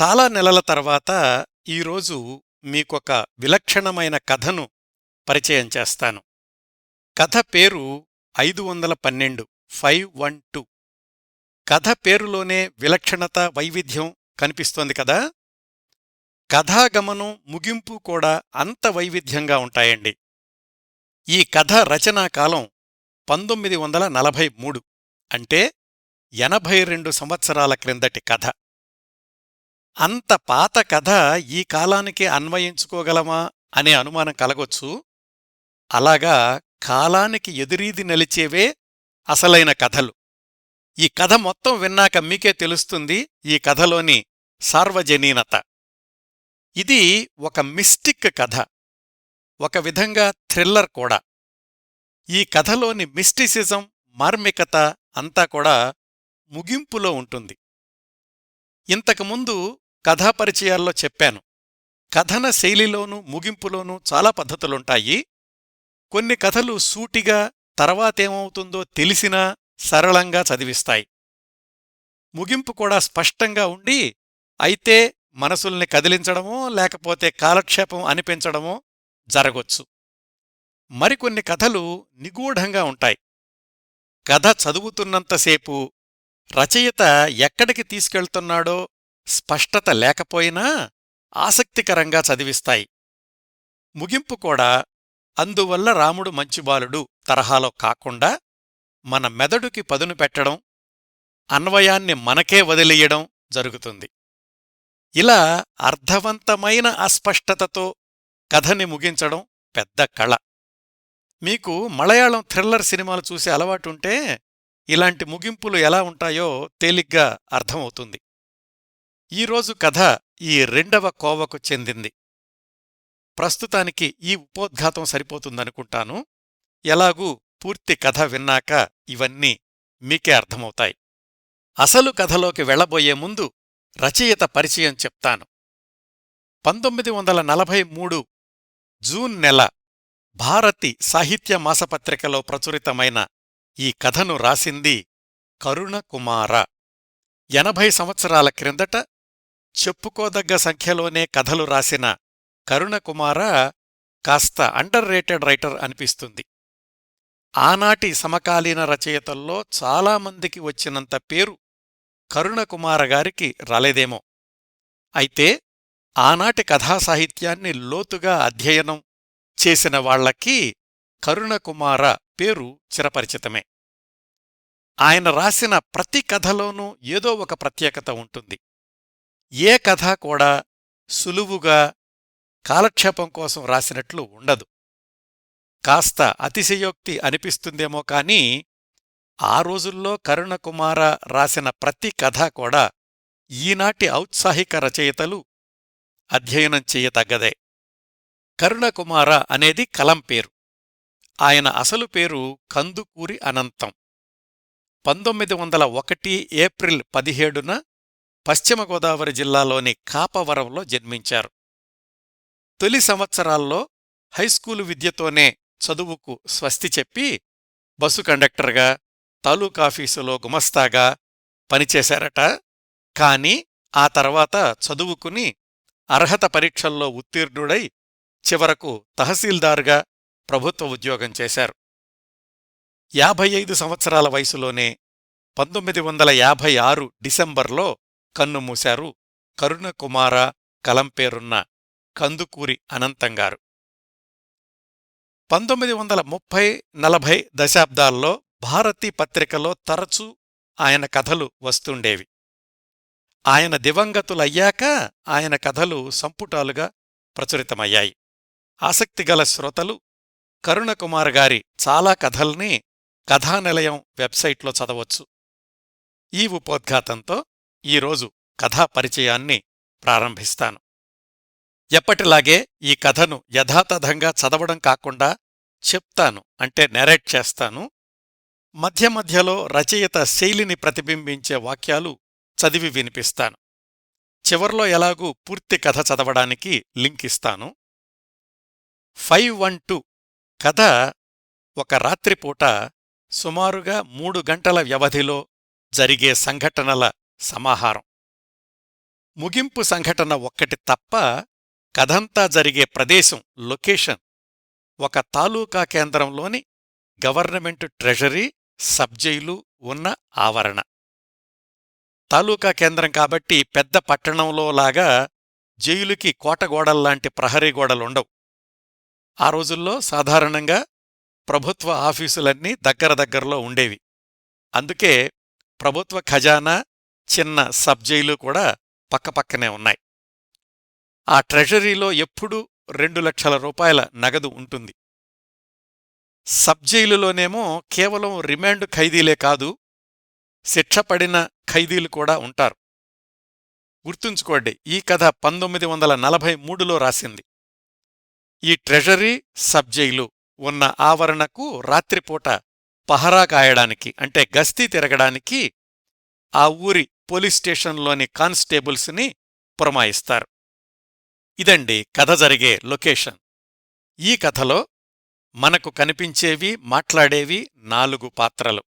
చాలా నెలల తర్వాత ఈరోజు మీకొక విలక్షణమైన కథను పరిచయం చేస్తాను. కథ పేరు 512 512. కథ పేరులోనే విలక్షణత, వైవిధ్యం కనిపిస్తోంది కదా. కథాగమనం, ముగింపు కూడా అంత వైవిధ్యంగా ఉంటాయండి. ఈ కథ రచనా కాలం 1943, అంటే 82 సంవత్సరాల క్రిందటి కథ. అంత పాత కథ ఈ కాలానికి అన్వయించుకోగలమా అనే అనుమానం కలగొచ్చు. అలాగా కాలానికి ఎదురీది నిలిచేవే అసలైన కథలు. ఈ కథ మొత్తం విన్నాక మీకే తెలుస్తుంది ఈ కథలోని సార్వజనీనత. ఇది ఒక మిస్టిక్ కథ, ఒక విధంగా థ్రిల్లర్ కూడా. ఈ కథలోని మిస్టిసిజం, మార్మికత అంతా కూడా ముగింపులో ఉంటుంది. ఇంతకుముందు కథాపరిచయాల్లో చెప్పాను, కథన శైలిలోనూ ముగింపులోనూ చాలా పద్ధతులుంటాయి. కొన్ని కథలు సూటిగా తర్వాతేమవుతుందో తెలిసినా సరళంగా చదివిస్తాయి. ముగింపు కూడా స్పష్టంగా ఉండి, అయితే మనసుల్ని కదిలించడమో లేకపోతే కాలక్షేపం అనిపించడమో జరగొచ్చు. మరికొన్ని కథలు నిగూఢంగా ఉంటాయి. కథ చదువుతున్నంతసేపు రచయిత ఎక్కడికి తీసుకెళ్తున్నాడో స్పష్టత లేకపోయినా ఆసక్తికరంగా చదివిస్తాయి. ముగింపు కూడా అందువల్ల రాముడు మంచిబాలుడు తరహాలో కాకుండా మన మెదడుకి పదును పెట్టడం, అన్వయాన్ని మనకే వదిలియడం జరుగుతుంది. ఇలా అర్థవంతమైన అస్పష్టతతో కథని ముగించడం పెద్ద కళ. మీకు మలయాళం థ్రిల్లర్ సినిమాలు చూసే అలవాటుంటే ఇలాంటి ముగింపులు ఎలా ఉంటాయో తేలిగ్గా అర్థమవుతుంది. ఈరోజు కథ ఈ రెండవ కోవకు చెందింది. ప్రస్తుతానికి ఈ ఉపోద్ఘాతం సరిపోతుందనుకుంటాను. ఎలాగూ పూర్తి కథ విన్నాక ఇవన్నీ మీకే అర్థమవుతాయి. అసలు కథలోకి వెళ్లబోయే ముందు రచయిత పరిచయం చెప్తాను. 1943 జూన్ నెల భారతి సాహిత్య మాసపత్రికలో ప్రచురితమైన ఈ కథను రాసింది కరుణకుమార. 80 సంవత్సరాల క్రిందట చెప్పుకోదగ్గ సంఖ్యలోనే కథలు రాసిన కరుణకుమార కాస్త అండర్ రేటెడ్ రైటర్ అనిపిస్తుంది. ఆనాటి సమకాలీన రచయితల్లో చాలామందికి వచ్చినంత పేరు కరుణకుమార గారికి రాలేదేమో. అయితే ఆనాటి కథాసాహిత్యాన్ని లోతుగా అధ్యయనం చేసిన వాళ్లకి కరుణకుమార పేరు చిరపరిచితమే. ఆయన రాసిన ప్రతి కథలోనూ ఏదో ఒక ప్రత్యేకత ఉంటుంది. ఏ కథ కూడా సులువుగా కాలక్షేపం కోసం రాసినట్లు ఉండదు. కాస్త అతిశయోక్తి అనిపిస్తుందేమో కాని ఆ రోజుల్లో కరుణకుమార రాసిన ప్రతి కథ కూడా ఈనాటి ఔత్సాహిక రచయితలు అధ్యయనం చెయ్యతగ్గదే. కరుణకుమార అనేది కలం పేరు. ఆయన అసలు పేరు కందుకూరి అనంతం. 1901 ఏప్రిల్ 17న పశ్చిమ గోదావరి జిల్లాలోని కాపవరంలో జన్మించారు. తొలి సంవత్సరాల్లో హైస్కూలు విద్యతోనే చదువుకు స్వస్తి చెప్పి బస్సు కండక్టర్గా, తాలూకాఫీసులో గుమస్తాగా పనిచేశారట. కాని ఆ తర్వాత చదువుకుని అర్హత పరీక్షల్లో ఉత్తీర్ణుడై చివరకు తహసీల్దారుగా ప్రభుత్వ ఉద్యోగం చేశారు. 55 సంవత్సరాల వయసులోనే 1956 డిసెంబర్లో కన్నుమూశారు కరుణకుమార కలంపేరున్న కందుకూరి అనంతంగారు. 1930-40 దశాబ్దాల్లో భారతీ పత్రికలో తరచూ ఆయన కథలు వస్తుండేవి. ఆయన దివంగతులయ్యాక ఆయన కథలు సంపుటాలుగా ప్రచురితమయ్యాయి. ఆసక్తిగల శ్రోతలు కరుణకుమార గారి చాలా కథల్ని కథానిలయం వెబ్సైట్లో చదవచ్చు. ఈ ఉపోద్ఘాతంతో ఈరోజు కథా పరిచయాన్ని ప్రారంభిస్తాను. ఎప్పటిలాగే ఈ కథను యథాతథంగా చదవడం కాకుండా చెప్తాను, అంటే నెరేట్ చేస్తాను. మధ్య మధ్యలో రచయిత శైలిని ప్రతిబింబించే వాక్యాలు చదివి వినిపిస్తాను. చివర్లో ఎలాగూ పూర్తి కథ చదవడానికి లింక్ ఇస్తాను. 512 కథ ఒక రాత్రిపూట సుమారుగా 3 గంటల వ్యవధిలో జరిగే సంఘటనల సమాహారం. ముగింపు సంఘటన ఒక్కటి తప్ప కథంతా జరిగే ప్రదేశం లొకేషన్ ఒక తాలూకా కేంద్రంలోని గవర్నమెంట్ ట్రెజరీ సబ్జైలు ఉన్న ఆవరణ. తాలూకా కేంద్రం కాబట్టి పెద్ద పట్టణంలోలాగా జైలుకి కోటగోడల్లాంటి ప్రహరీ గోడలుండవు. ఆ రోజుల్లో సాధారణంగా ప్రభుత్వ ఆఫీసులన్నీ దగ్గరలో ఉండేవి. అందుకే ప్రభుత్వ ఖజానా, చిన్న సబ్జైలు కూడా పక్కపక్కనే ఉన్నాయి. ఆ ట్రెజరీలో ఎప్పుడూ 2,00,000 రూపాయల నగదు ఉంటుంది. సబ్జైలులోనేమో కేవలం రిమాండ్ ఖైదీలే కాదు, శిక్షపడిన ఖైదీలు కూడా ఉంటారు. గుర్తుంచుకోండి, ఈ కథ 1943లో రాసింది. ఈ ట్రెజరీ, సబ్జైలు ఉన్న ఆవరణకు రాత్రిపూట పహరా కాయడానికి అంటే గస్తీ తిరగడానికి ఆ ఊరి పోలీస్ స్టేషన్లోని కానిస్టేబుల్స్ని పురమాయిస్తారు. ఇదండి కథ జరిగే లొకేషన్. ఈ కథలో మనకు కనిపించేవి, మాట్లాడేవి 4 పాత్రలు.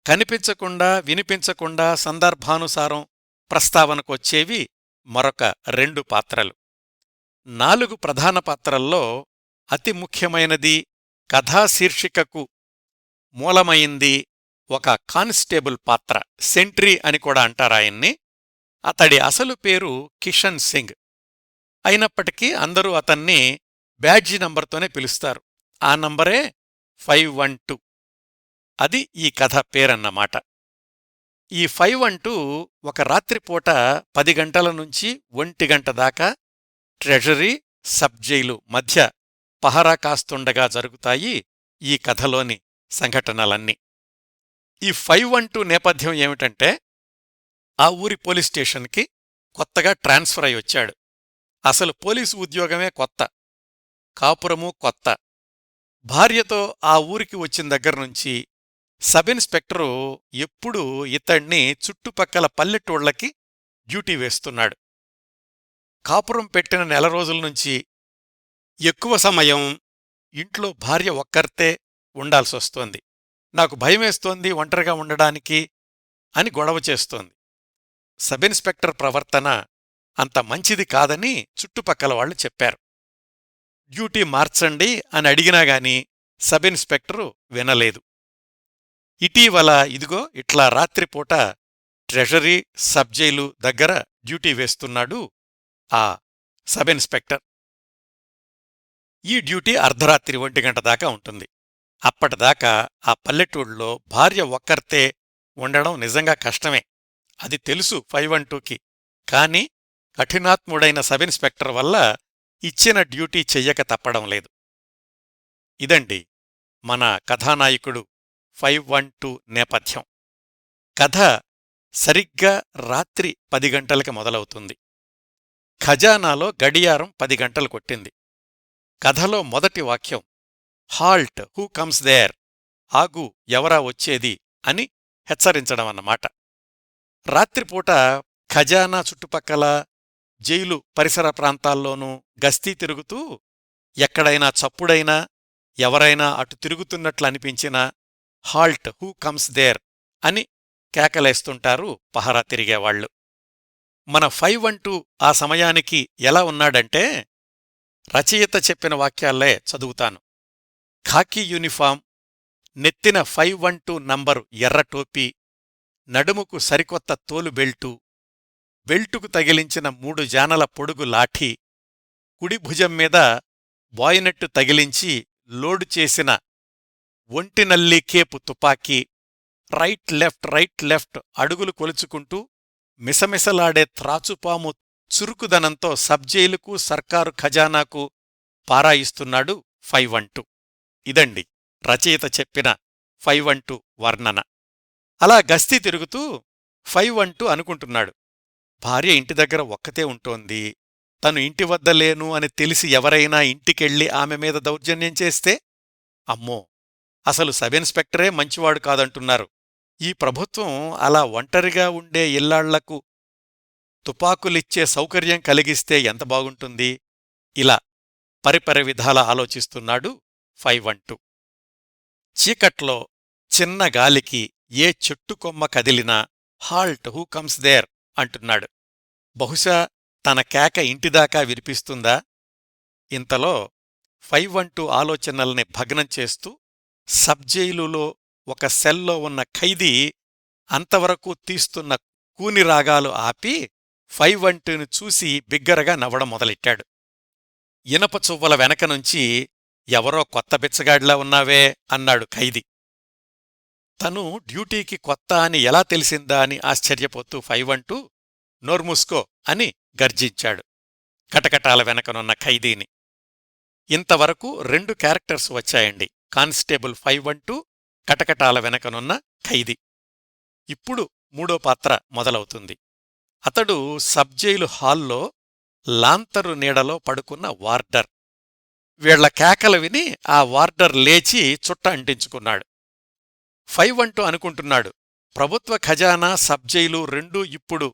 కనిపించకుండా, వినిపించకుండా సందర్భానుసారం ప్రస్తావనకొచ్చేవి మరొక 2 పాత్రలు. 4 ప్రధాన పాత్రల్లో అతి ముఖ్యమైనది, కథా శీర్షికకు మూలమైంది ఒక కానిస్టేబుల్ పాత్ర, సెంట్రీ అని కూడా అంటారాయన్ని. అతడి అసలు పేరు కిషన్ సింగ్. అయినప్పటికీ అందరూ అతన్ని బ్యాడ్జి నంబర్తోనే పిలుస్తారు. ఆ నంబరే 512. అది ఈ కథ పేరన్నమాట. ఈ 512 ఒక రాత్రిపూట 10 గంటల నుంచి 1 గంట దాకా ట్రెజరీ, సబ్జైలు మధ్య పహరా కాస్తుండగా జరుగుతాయి ఈ కథలోని సంఘటనలన్నీ. ఈ 512 నేపథ్యం ఏమిటంటే, ఆ ఊరి పోలీస్ స్టేషన్కి కొత్తగా ట్రాన్స్ఫర్ అయి వచ్చాడు. అసలు పోలీసు ఉద్యోగమే కొత్త, కాపురమూ కొత్త. భార్యతో ఆ ఊరికి వచ్చిన దగ్గర్నుంచి సబ్ ఇన్స్పెక్టరు ఎప్పుడూ ఇతణ్ణి చుట్టుపక్కల పల్లెటూళ్లకి డ్యూటీ వేస్తున్నాడు. కాపురం పెట్టిన నెల రోజుల నుంచి ఎక్కువ సమయం ఇంట్లో భార్య ఒక్కర్తే ఉండాల్సొస్తోంది. నాకు భయమేస్తోంది ఒంటరిగా ఉండడానికి అని గొడవ చేస్తోంది. సబ్ ఇన్స్పెక్టర్ ప్రవర్తన అంత మంచిది కాదని చుట్టుపక్కల వాళ్ళు చెప్పారు. డ్యూటీ మార్చండి అని అడిగినాగాని సబ్ ఇన్స్పెక్టరు వినలేదు. ఇటీవల ఇదిగో ఇట్లా రాత్రిపూట ట్రెజరీ, సబ్జైలు దగ్గర డ్యూటీ వేస్తున్నాడు ఆ సబ్ ఇన్స్పెక్టర్. ఈ డ్యూటీ అర్ధరాత్రి 1 గంట దాకా ఉంటుంది. అప్పటిదాకా ఆ పల్లెటూళ్ళలో భార్య ఒక్కర్తే ఉండడం నిజంగా కష్టమే. అది తెలుసు 512కి. కాని కఠినాత్ముడైన సబ్ ఇన్స్పెక్టర్ వల్ల ఇచ్చిన డ్యూటీ చెయ్యక తప్పడం లేదు. ఇదండి మన కథానాయకుడు 512 నేపథ్యం. కథ సరిగ్గా రాత్రి 10 గంటలకి మొదలవుతుంది. ఖజానాలో గడియారం 10 గంటలు కొట్టింది. కథలో మొదటి వాక్యం హాల్ట్, హూ కమ్స్ దేర్, ఆగు, ఎవరా వచ్చేది అని హెచ్చరించడమన్నమాట. రాత్రిపూట ఖజానా చుట్టుపక్కల, జైలు పరిసర ప్రాంతాల్లోనూ గస్తీ తిరుగుతూ ఎక్కడైనా చప్పుడైనా, ఎవరైనా అటు తిరుగుతున్నట్లు అనిపించినా హాల్ట్, హూ కమ్స్ దేర్ అని కేకలేస్తుంటారు పహరా తిరిగేవాళ్లు. మన 512 ఆ సమయానికి ఎలా ఉన్నాడంటే, రచయిత చెప్పిన వాక్యాల్లే చదువుతాను. ఖాకీ యూనిఫాం, నెత్తిన 512 నంబరు ఎర్రటోపీ, నడుముకు సరికొత్త తోలు బెల్టు, బెల్టుకు తగిలించిన 3 జానల పొడుగు లాఠీ, కుడి భుజం మీద బాయినెట్టు తగిలించి లోడు చేసిన ఒంటినల్లి కేపు తుపాకీ, రైట్ లెఫ్ట్ అడుగులు కొలుచుకుంటూ మిసమిసలాడే త్రాచుపాము చురుకుదనంతో సబ్జైలుకు, సర్కారు ఖజానాకు పారాయిస్తున్నాడు 512. ఇదండి రచయిత చెప్పిన 512 వర్ణన. అలా గస్తీ తిరుగుతూ 512 అనుకుంటున్నాడు, భార్య ఇంటి దగ్గర ఒక్కతే ఉంటోంది. తను ఇంటి వద్ద లేను అని తెలిసి ఎవరైనా ఇంటికెళ్ళి ఆమె మీద దౌర్జన్యం చేస్తే, అమ్మో, అసలు సబ్ ఇన్స్పెక్టరే మంచివాడు కాదంటున్నారు. ఈ ప్రభుత్వం అలా ఒంటరిగా ఉండే ఇల్లాళ్లకు తుపాకులిచ్చే సౌకర్యం కలిగిస్తే ఎంత బాగుంటుంది. ఇలా పరిపరి విధాల ఆలోచిస్తున్నాడు 512. చీకట్లో చిన్న గాలికి ఏ చెట్టుకొమ్మ కదిలినా హాల్ట్, హూ కమ్స్ దేర్ అంటున్నాడు. బహుశా తన కేక ఇంటిదాకా వినిపిస్తుందా? ఇంతలో 512 ఆలోచనల్ని భగ్నం చేస్తూ సబ్జైలులో ఒక సెల్లో ఉన్న ఖైదీ అంతవరకు తీస్తున్న కూని రాగాలు ఆపి 512ని చూసి బిగ్గరగా నవ్వడం మొదలెట్టాడు. ఇనప చువ్వల వెనకనుంచి ఎవరో కొత్త బిచ్చగాడిలా ఉన్నావే అన్నాడు ఖైదీ. తను డ్యూటీకి కొత్త అని ఎలా తెలిసిందా అని ఆశ్చర్యపోతూ 512 నోర్ముస్కో అని గర్జించాడు కటకటాల వెనకనున్న ఖైదీని. ఇంతవరకు 2 క్యారెక్టర్స్ వచ్చాయండి, కానిస్టేబుల్ 512, కటకటాల వెనకనున్న ఖైదీ. ఇప్పుడు 3వ పాత్ర మొదలవుతుంది. అతడు సబ్జైలు హాల్లో లాంతరు నీడలో పడుకున్న వార్డర్. వీళ్ల కేకలు విని ఆ వార్డర్ లేచి చుట్ట అంటించుకున్నాడు. 512 అనుకుంటున్నాడు, ప్రభుత్వ ఖజానా సబ్జైలు రెండూ ఇప్పుడు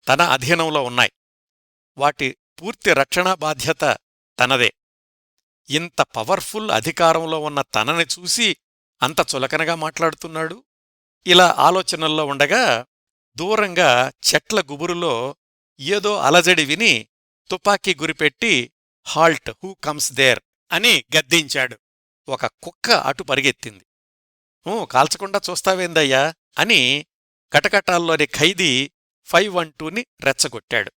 తన అధీనంలో ఉన్నాయి. వాటి పూర్తి రక్షణా బాధ్యత తనదే. ఇంత పవర్ఫుల్ అధికారంలో ఉన్న తనని చూసి అంత చులకనగా మాట్లాడుతున్నాడు. ఇలా ఆలోచనల్లో ఉండగా దూరంగా చెట్ల గుబురులో ఏదో అలజడి విని తుపాకీ గురిపెట్టి హాల్ట్, హూ కమ్స్ దేర్ అని గద్దించాడు. ఒక కుక్క అటు పరిగెత్తింది. కాల్చకుండా చూస్తావేందయ్యా అని కటకటాల్లోని ఖైదీ 512ని రెచ్చగొట్టాడు.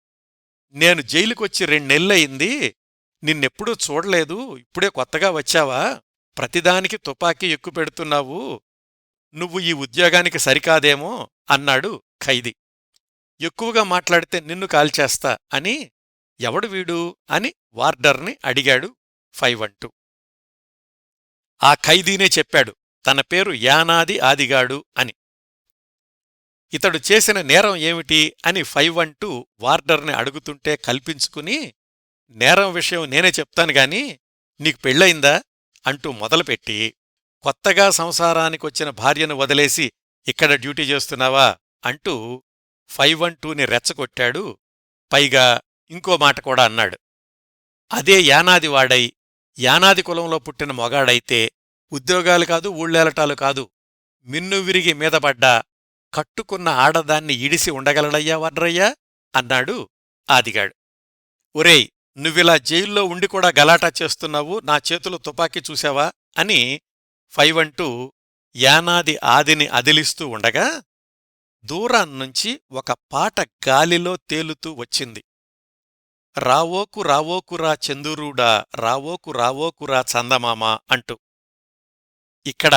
నేను జైలుకొచ్చి 2 నెలలయింది, నిన్నెప్పుడూ చూడలేదు, ఇప్పుడే కొత్తగా వచ్చావా? ప్రతిదానికి తుపాకీ ఎక్కుపెడుతున్నావు, నువ్వు ఈ ఉద్యోగానికి సరికాదేమో అన్నాడు ఖైదీ. ఎక్కువగా మాట్లాడితే నిన్ను కాల్చేస్తా అని. ఎవడు వీడు అని వార్డర్ని అడిగాడు 512. ఆ ఖైదీనే చెప్పాడు తన పేరు యానాది ఆదిగాడు అని. ఇతడు చేసిన నేరం ఏమిటి అని 512 వార్డర్ని అడుగుతుంటే కల్పించుకుని, నేరం విషయం నేనే చెప్తానుగాని నీకు పెళ్ళయిందా అంటూ మొదలుపెట్టి, కొత్తగా సంసారానికొచ్చిన భార్యను వదిలేసి ఇక్కడ డ్యూటీ చేస్తున్నావా అంటూ 512ని రెచ్చగొట్టాడు. పైగా ఇంకో మాట కూడా అన్నాడు. అదే యానాదివాడై యానాది కులంలో పుట్టిన మొగాడైతే ఉద్యోగాలు కాదు, ఊళ్ళేలటాలు కాదు, మిన్ను విరిగి మీదపడ్డా కట్టుకున్న ఆడదాన్ని ఇడిసి ఉండగలడయ్యా వర్రయ్యా అన్నాడు ఆదిగాడు. ఒరేయ్, నువ్విలా జైల్లో ఉండి కూడా గలాటా చేస్తున్నావు, నా చేతులు తుపాకీ చూశావా అని 512 యానాది ఆదిని అదిలిస్తూ ఉండగా దూరాన్నుంచి ఒక పాట గాలిలో తేలుతూ వచ్చింది. రావోకు రావోకురా చందూరుడా, రావోకు రావోకురా చందమామ అంటూ. ఇక్కడ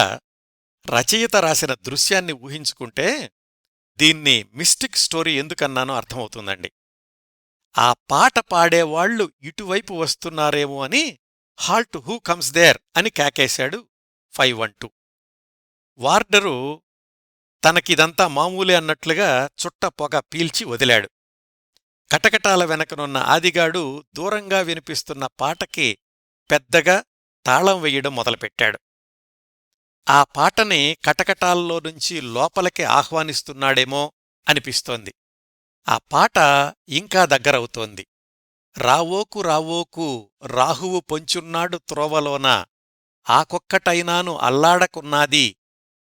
రచయిత రాసిన దృశ్యాన్ని ఊహించుకుంటే దీన్ని మిస్టిక్ స్టోరీ ఎందుకన్నానో అర్థమవుతుందండి. ఆ పాట పాడేవాళ్లు ఇటువైపు వస్తున్నారేమో అని హాల్ట్, హూ కమ్స్ దేర్ అని కేకేశాడు 512. వార్డరు తనకిదంతా మామూలే అన్నట్లుగా చుట్ట పొగ పీల్చి వదిలాడు. కటకటాల వెనకనున్న ఆదిగాడు దూరంగా వినిపిస్తున్న పాటకి పెద్దగా తాళం వెయ్యడం మొదలుపెట్టాడు. ఆ పాటని కటకటాల్లో నుంచి లోపలికి ఆహ్వానిస్తున్నాడేమో అనిపిస్తోంది. ఆ పాట ఇంకా దగ్గరవుతోంది. రావోకు రావోకు రాహువు పొంచున్నాడు త్రోవలోన, ఆకొక్కటైనాను అల్లాడకున్నాది,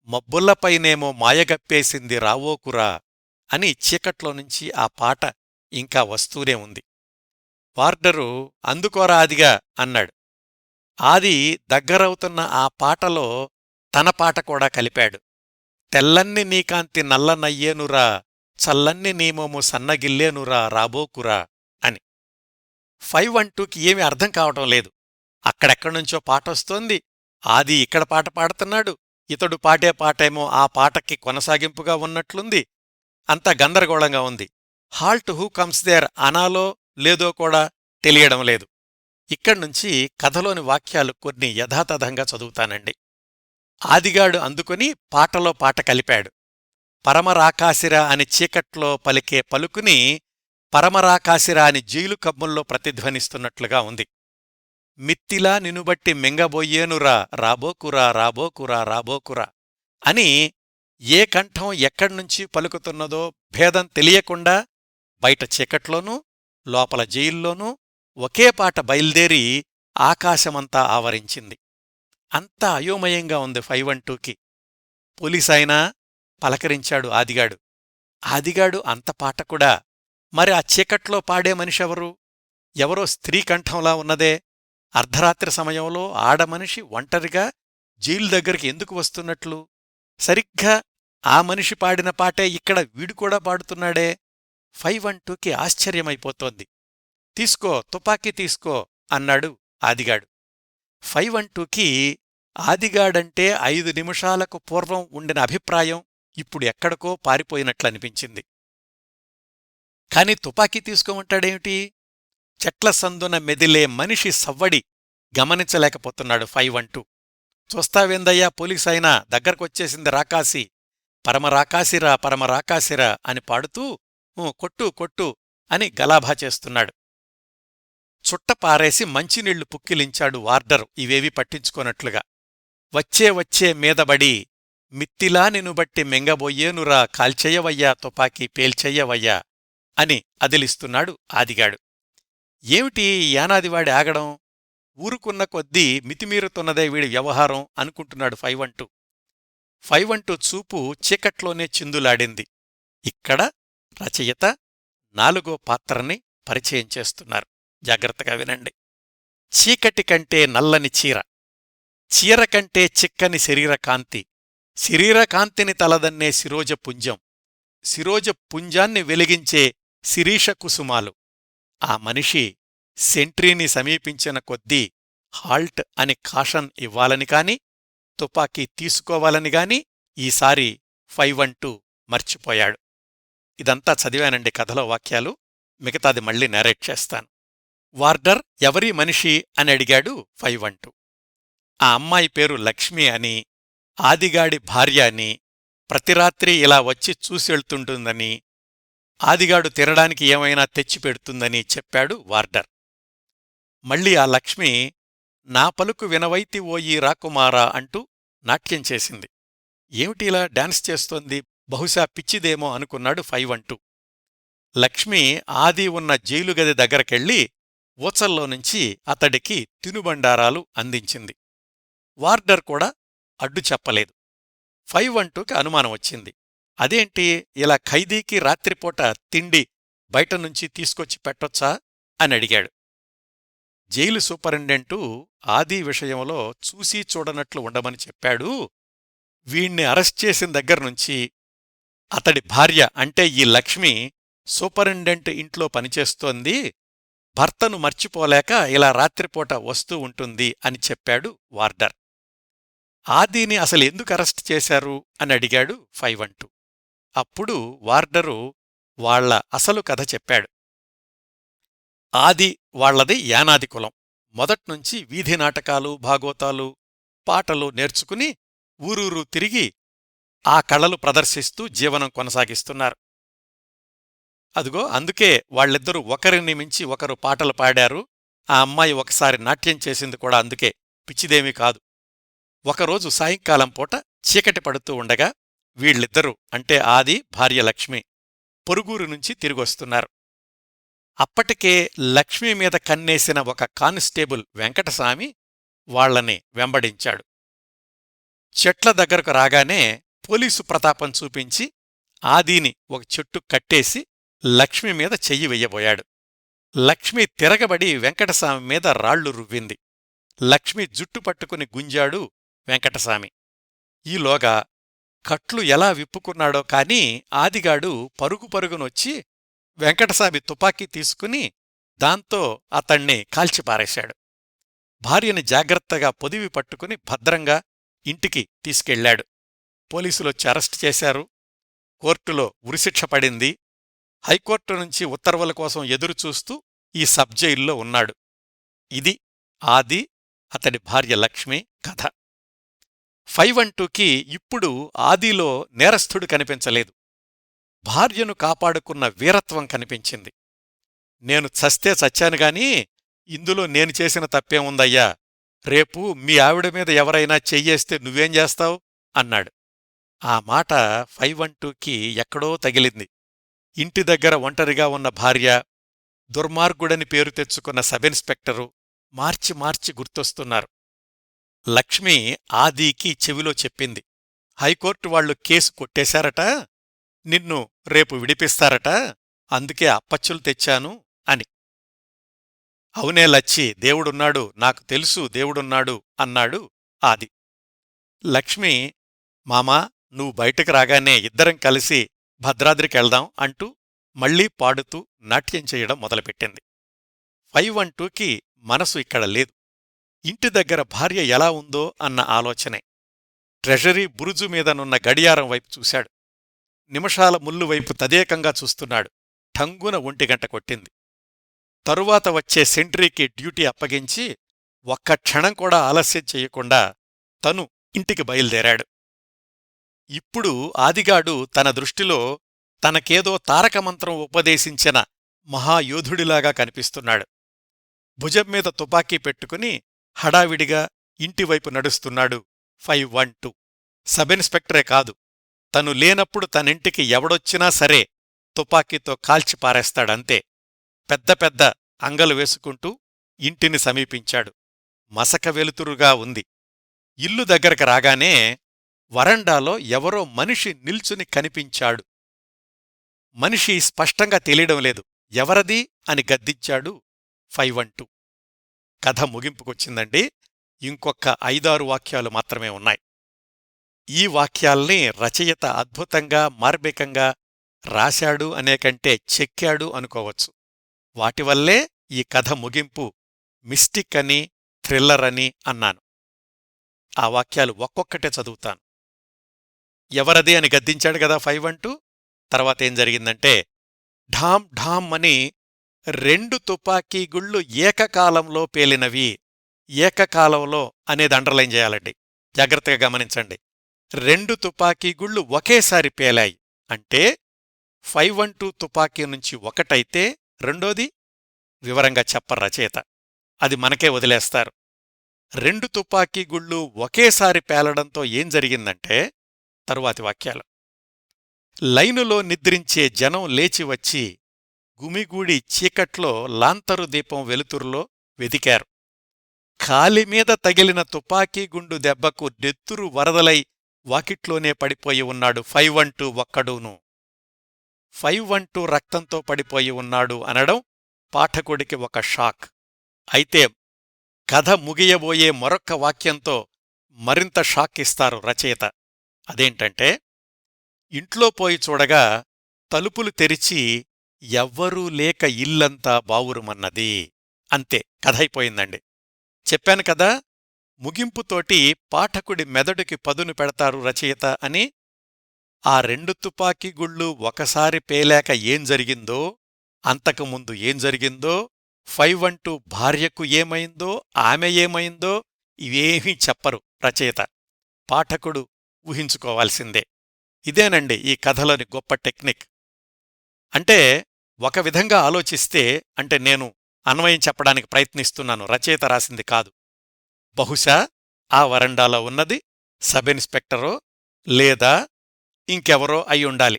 మబ్బుల్లపైనేమో మాయగప్పేసింది రావోకురా అని చీకట్లోనుంచి ఆ పాట ఇంకా వస్తూనే ఉంది. వార్డరు అందుకోరా ఆదిగా అన్నాడు. ఆది దగ్గరవుతున్న ఆ పాటలో తన పాట కూడా కలిపాడు. తెల్లన్ని నీకాంతి నల్లనయ్యేనురా, చల్లన్ని నీమోము సన్నగిల్లేనురా రాబోకురా అని. 512కి ఏమీ అర్థం కావటం లేదు. అక్కడెక్కడ్నుంచో పాటొస్తోంది, ఆది ఇక్కడ పాట పాడుతున్నాడు, ఇతడు పాడే పాటేమో ఆ పాటకి కొనసాగింపుగా ఉన్నట్లుంది. అంతా గందరగోళంగా ఉంది. హాల్ట్, హూ కమ్స్ దేర్ అనాలో లేదో కూడా తెలియడం లేదు. ఇక్కడ్నుంచి కథలోని వాక్యాలు కొన్ని యథాతథంగా చదువుతానండి. ఆదిగాడు అందుకొని పాటలో పాట కలిపాడు. పరమరాకాశిరా అని చీకట్లో పలికే పలుకుని పరమరాకాశిరా అని జైలు కమ్ముల్లో ప్రతిధ్వనిస్తున్నట్లుగా ఉంది. మిత్తిలా నినుబట్టి మింగబోయేనురా రాబోకురా రాబోకురా రాబోకురా అని ఏ కంఠం ఎక్కడ్నుంచి పలుకుతున్నదో భేదం తెలియకుండా బయట చీకట్లోనూ లోపల జైల్లోనూ ఒకే పాట బయల్దేరి ఆకాశమంతా ఆవరించింది. అంతా అయోమయంగా ఉంది 512కి. పోలీసాయనా పలకరించాడు ఆదిగాడు. ఆదిగాడు అంత పాట కూడా మరి ఆ చీకట్లో పాడే మనిషెవరు? ఎవరో స్త్రీ కంఠంలా ఉన్నదే. అర్ధరాత్రి సమయంలో ఆడమనిషి ఒంటరిగా జైలు దగ్గరికి ఎందుకు వస్తున్నట్లు? సరిగ్గా ఆ మనిషి పాడిన పాటే ఇక్కడ వీడుకూడా పాడుతున్నాడే. 512కి ఆశ్చర్యమైపోతోంది. తీసుకో, తుపాకీ తీసుకో అన్నాడు ఆదిగాడు. 512కి ఆదిగాడంటే 5 నిమిషాలకు పూర్వం ఉండిన అభిప్రాయం ఇప్పుడు ఎక్కడికో పారిపోయినట్లనిపించింది. కాని తుపాకీ తీసుకోమంటాడేమిటి? చెట్ల సందున మెదిలే మనిషి సవ్వడి గమనించలేకపోతున్నాడు 512. చూస్తావేందయ్యా పోలీసైనా, దగ్గరకొచ్చేసింది రాకాసి, పరమరాకాసిరా పరమరాకాసిరా అని పాడుతూ కొట్టు కొట్టు అని గలాభా చేస్తున్నాడు. చుట్ట పారేసి మంచినీళ్లు పుక్కిలించాడు వార్డరు ఇవేవీ పట్టించుకోనట్లుగా. వచ్చే వచ్చే మీదబడి మిత్తిలా నినుబట్టి మెంగబోయేనురా, కాల్చెయ్యవయ్యా తుపాకీ పేల్చెయ్యవయ్యా అని అదిలిస్తున్నాడు ఆదిగాడు. ఏమిటి యానాదివాడి ఆగడం? ఊరుకున్న కొద్దీ మితిమీరుతున్నదే వీడి వ్యవహారం అనుకుంటున్నాడు 512. 512 చూపు చీకట్లోనే చిందులాడింది. ఇక్కడ రచయిత 4వ పాత్రని పరిచయం చేస్తున్నారు. జాగ్రత్తగా వినండి. చీకటి కంటే నల్లని చీర, చీర కంటే చిక్కని శరీరకాంతి, శరీరకాంతిని తలదన్నే శిరోజపుంజం, శిరోజపుంజాన్ని వెలిగించే శిరీష కుసుమాలు. ఆ మనిషి సెంట్రీని సమీపించిన కొద్దీ హాల్ట్ అని కాషన్ ఇవ్వాలని కాని, తుపాకీ తీసుకోవాలని గాని ఈసారి 512 మర్చిపోయాడు. ఇదంతా చదివానండి కథలో వాక్యాలు. మిగతాది మళ్ళీ నేరేట్ చేస్తాను. వార్డర్ ఎవరీ మనిషి అని అడిగాడు 512. ఆ అమ్మాయి పేరు లక్ష్మి అని, ఆదిగాడి భార్య అని, ప్రతిరాత్రి ఇలా వచ్చి చూసెళ్తుంటుందని, ఆదిగాడు తినడానికి ఏమైనా తెచ్చిపెడుతుందని చెప్పాడు వార్డర్. మళ్ళీ ఆ లక్ష్మి నా పలుకు వినవైతి ఓయి రాకుమారా అంటూ నాట్యం చేసింది. ఏమిటిలా డాన్స్ చేస్తోంది, బహుశా పిచ్చిదేమో అనుకున్నాడు 512. లక్ష్మి ఆది ఉన్న జైలుగది దగ్గరకెళ్ళి ఊచల్లోనుంచి అతడికి తినుబండారాలు అందించింది. వార్డర్ కూడా అడ్డు చెప్పలేదు. 512కి అనుమానం వచ్చింది. అదేంటి, ఇలా ఖైదీకి రాత్రిపూట తిండి బయటనుంచి తీసుకొచ్చి పెట్టొచ్చా అని అడిగాడు. జైలు సూపరింటెండెంటు ఆది విషయంలో చూసీ చూడనట్లు ఉండమని చెప్పాడు. వీణ్ణి అరెస్ట్ చేసిన దగ్గర్నుంచి అతడి భార్య అంటే ఈ లక్ష్మి సూపరింటెండెంట్ ఇంట్లో పనిచేస్తోంది, భర్తను మర్చిపోలేక ఇలా రాత్రిపూట వస్తూ ఉంటుంది అని చెప్పాడు వార్డర్. ఆదిని అసలెందుకు అరెస్ట్ చేశారు అని అడిగాడు 512. అప్పుడు వార్డరు వాళ్ల అసలు కథ చెప్పాడు. ఆది వాళ్లది యానాది కులం. మొదట్నుంచి వీధి నాటకాలు, భాగోతాలు, పాటలు నేర్చుకుని ఊరూరు తిరిగి ఆ కళలు ప్రదర్శిస్తూ జీవనం కొనసాగిస్తున్నారు. అదుగో అందుకే వాళ్ళిద్దరూ ఒకరిని మించి ఒకరు పాటలు పాడారు. ఆ అమ్మాయి ఒకసారి నాట్యం చేసింది కూడా అందుకే, పిచ్చిదేమీ కాదు. ఒకరోజు సాయంకాలం పూట చీకటి పడుతూ ఉండగా వీళ్ళిద్దరూ అంటే ఆది భార్య లక్ష్మి పొరుగురు నుంచి తిరిగొస్తున్నారు. అప్పటికే లక్ష్మి మీద కన్నేసిన ఒక కానిస్టేబుల్ వెంకటసామి వాళ్లని వెంబడించాడు. చెట్ల దగ్గరకు రాగానే పోలీసు ప్రతాపం చూపించి ఆదీని ఒక చెట్టు కట్టేసి లక్ష్మి మీద చెయ్యి వెయ్యబోయాడు. లక్ష్మి తిరగబడి వెంకటసామి మీద రాళ్లు రువ్వింది. లక్ష్మి జుట్టు పట్టుకుని గుంజాడు వెంకటసామి. ఈలోగా కట్లు ఎలా విప్పుకున్నాడో కాని ఆదిగాడు పరుగు పరుగునొచ్చి వెంకటసామి తుపాకీ తీసుకుని దాంతో అతణ్ణి కాల్చిపారేశాడు. భార్యని జాగ్రత్తగా పొదివి పట్టుకుని భద్రంగా ఇంటికి తీసుకెళ్లాడు. పోలీసులొచ్చి అరెస్టు చేశారు. కోర్టులో ఉరిశిక్ష పడింది. హైకోర్టు నుంచి ఉత్తర్వుల కోసం ఎదురుచూస్తూ ఈ సబ్జైల్లో ఉన్నాడు. ఇది ఆది, అతడి భార్య లక్ష్మి కథ. 512కి ఇప్పుడు ఆదిలో నేరస్థుడు కనిపించలేదు. భార్యను కాపాడుకున్న వీరత్వం కనిపించింది. నేను చస్తే చచ్చానుగాని ఇందులో నేను చేసిన తప్పేముందయ్యా, రేపు మీ ఆవిడ మీద ఎవరైనా చెయ్యేస్తే నువ్వేం చేస్తావు అన్నాడు. ఆ మాట 512కి ఎక్కడో తగిలింది. ఇంటి దగ్గర ఒంటరిగా ఉన్న భార్య, దుర్మార్గుడని పేరు తెచ్చుకున్న సబిన్స్పెక్టరు మార్చి మార్చి గుర్తొస్తున్నారు. లక్ష్మి ఆదీకి చెవిలో చెప్పింది, హైకోర్టు వాళ్లు కేసు కొట్టేశారట, నిన్ను రేపు విడిపిస్తారట, అందుకే అప్పచ్చులు తెచ్చాను అని. అవునే లచ్చి, దేవుడున్నాడు, నాకు తెలుసు దేవుడున్నాడు అన్నాడు ఆది. లక్ష్మి, మామా, నువ్వు బయటకు రాగానే ఇద్దరం కలిసి భద్రాద్రికెళ్దాం అంటూ మళ్లీ పాడుతూ నాట్యం చెయ్యడం మొదలుపెట్టింది. 512కి మనసు ఇక్కడ లేదు. ఇంటి దగ్గర భార్య ఎలా ఉందో అన్న ఆలోచనే. ట్రెజరీ బురుజు మీదనున్న గడియారం వైపు చూశాడు. నిమిషాల ముల్లువైపు తదేకంగా చూస్తున్నాడు. ఠంగున 1 కొట్టింది. తరువాత వచ్చే సెంట్రీకి డ్యూటీ అప్పగించి ఒక్క క్షణం కూడా ఆలస్యం చెయ్యకుండా తను ఇంటికి బయలుదేరాడు. ఇప్పుడు ఆదిగాడు తన దృష్టిలో తనకేదో తారకమంత్రం ఉపదేశించిన మహాయోధుడిలాగా కనిపిస్తున్నాడు. భుజంమీద తుపాకీ పెట్టుకుని హడావిడిగా ఇంటివైపు నడుస్తున్నాడు 512. సబిన్స్పెక్టరే కాదు, తను లేనప్పుడు తనింటికి ఎవడొచ్చినా సరే తుపాకీతో కాల్చి పారేస్తాడంతే. పెద్ద పెద్ద అంగలు వేసుకుంటూ ఇంటిని సమీపించాడు. మసక వెలుతురుగా ఉంది. ఇల్లు దగ్గరకు రాగానే వరండాలో ఎవరో మనిషి నిల్చుని కనిపించాడు. మనిషి స్పష్టంగా తెలియడం లేదు. ఎవరది అని గద్దించాడు 512. కథ ముగింపుకొచ్చిందండి. ఇంకొక్క 5-6 వాక్యాలు మాత్రమే ఉన్నాయి. ఈ వాక్యాల్ని రచయిత అద్భుతంగా మార్మికంగా రాశాడు అనేకంటే చెక్కాడు అనుకోవచ్చు. వాటివల్లే ఈ కథ ముగింపు మిస్టిక్ అని, థ్రిల్లర్ అని అన్నాను. ఆ వాక్యాలు ఒక్కొక్కటే చదువుతాను. ఎవరది అని గద్దించాడు గదా 512. తర్వాతేం జరిగిందంటే, ఢామ్ ఢామ్ అని 2 తుపాకీ గుళ్ళు ఏకకాలంలో పేలినవి. ఏకకాలంలో అనేది అండర్లైన్ చేయాలండి. జాగ్రత్తగా గమనించండి. 2 తుపాకీ గుళ్ళు ఒకేసారి పేలాయి అంటే 512 తుపాకీ నుంచి ఒకటైతే రెండోది వివరంగా చెప్పరు రచయిత. అది మనకే వదిలేస్తారు. 2 తుపాకీ గుళ్ళు ఒకేసారి పేలడంతో ఏం జరిగిందంటే, తరువాతి వాక్యాలు. లైనులో నిద్రించే జనం లేచివచ్చి గుమిగూడి చీకట్లో లాంతరు దీపం వెలుతురులో వెదికారు. కాలిమీద తగిలిన తుపాకీ గుండు దెబ్బకు నెత్తురు వరదలై వాకిట్లోనే పడిపోయి ఉన్నాడు 512 ఒక్కడూను. 512 రక్తంతో పడిపోయి ఉన్నాడు అనడం పాఠకుడికి ఒక షాక్. అయితే కథ ముగియబోయే మరొక్క వాక్యంతో మరింత షాక్ ఇస్తారు రచయిత. అదేంటంటే, ఇంట్లో పోయి చూడగా తలుపులు తెరిచి ఎవ్వరూ లేక ఇల్లంతా బావురుమన్నది. అంతే, కథయిపోయిందండి. చెప్పాను కదా, ముగింపుతోటి పాఠకుడి మెదడుకి పదును పెడతారు రచయిత అని. ఆ 2 తుపాకీ గుళ్ళు ఒకసారి పేలాక ఏం జరిగిందో, అంతకుముందు ఏం జరిగిందో, 512 భార్యకు ఏమైందో, ఆమె ఏమైందో ఇవేమీ చెప్పరు రచయిత. పాఠకుడు ఊహించుకోవాల్సిందే. ఇదేనండి ఈ కథలోని గొప్ప టెక్నిక్. అంటే ఒక విధంగా ఆలోచిస్తే, అంటే నేను అన్వయం చెప్పడానికి ప్రయత్నిస్తున్నాను, రచయిత రాసింది కాదు. బహుశా ఆ వరండాలో ఉన్నది సబిన్స్పెక్టరో లేదా ఇంకెవరో అయ్యుండాలి.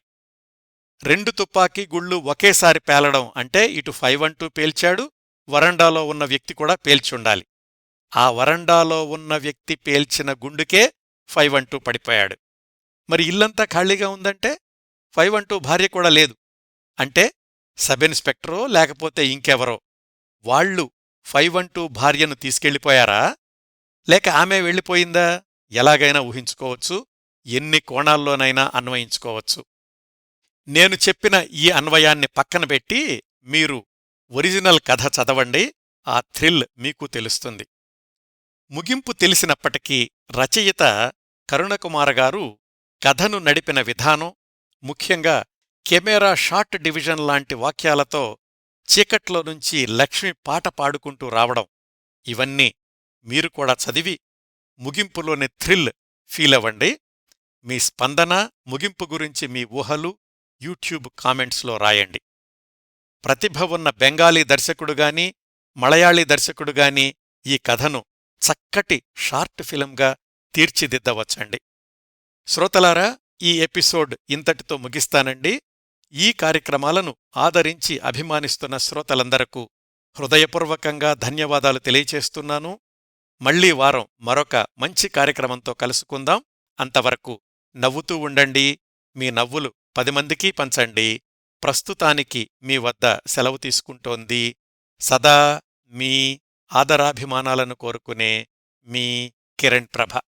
2 తుపాకీ గుళ్ళు ఒకేసారి పేలడం అంటే ఇటు 512 పేల్చాడు, వరండాలో ఉన్న వ్యక్తి కూడా పేల్చుండాలి. ఆ వరండాలో ఉన్న వ్యక్తి పేల్చిన గుండుకే 512 పడిపోయాడు. మరి ఇల్లంతా ఖాళీగా ఉందంటే 512 భార్య కూడా లేదు. అంటే సబిన్స్పెక్టరో లేకపోతే ఇంకెవరో వాళ్ళు 512 భార్యను తీసుకెళ్ళిపోయారా, లేక ఆమె వెళ్ళిపోయిందా? ఎలాగైనా ఊహించుకోవచ్చు, ఎన్ని కోణాల్లోనైనా అన్వయించుకోవచ్చు. నేను చెప్పిన ఈ అన్వయాన్ని పక్కనబెట్టి మీరు ఒరిజినల్ కథ చదవండి. ఆ థ్రిల్ మీకు తెలుస్తుంది. ముగింపు తెలిసినప్పటికీ రచయిత కరుణకుమారగారు కథను నడిపిన విధానం, ముఖ్యంగా కెమెరా షాట్ డివిజన్ లాంటి వాక్యాలతో చీకట్లో నుంచి లక్ష్మి పాట పాడుకుంటూ రావడం, ఇవన్నీ మీరు కూడా చదివి ముగింపులోని థ్రిల్ ఫీలవ్వండి. మీ స్పందన, ముగింపు గురించి మీ ఊహలు యూట్యూబ్ కామెంట్స్లో రాయండి. ప్రతిభ ఉన్న బెంగాలీ దర్శకుడుగాని, మలయాళీ దర్శకుడుగాని ఈ కథను చక్కటి షార్ట్ ఫిల్మ్గా తీర్చిదిద్దవచ్చండి. శ్రోతలారా, ఈ ఎపిసోడ్ ఇంతటితో ముగిస్తానండి. ఈ కార్యక్రమాలను ఆదరించి అభిమానిస్తున్న శ్రోతలందరకు హృదయపూర్వకంగా ధన్యవాదాలు తెలియచేస్తున్నాను. మళ్లీ వారం మరొక మంచి కార్యక్రమంతో కలుసుకుందాం. అంతవరకు నవ్వుతూ ఉండండి. మీ నవ్వులు 10 మందికి పంచండి. ప్రస్తుతానికి మీ వద్ద సెలవు తీసుకుంటోంది సదా మీ ఆదరాభిమానాలను కోరుకునే మీ కిరణ్ ప్రభ.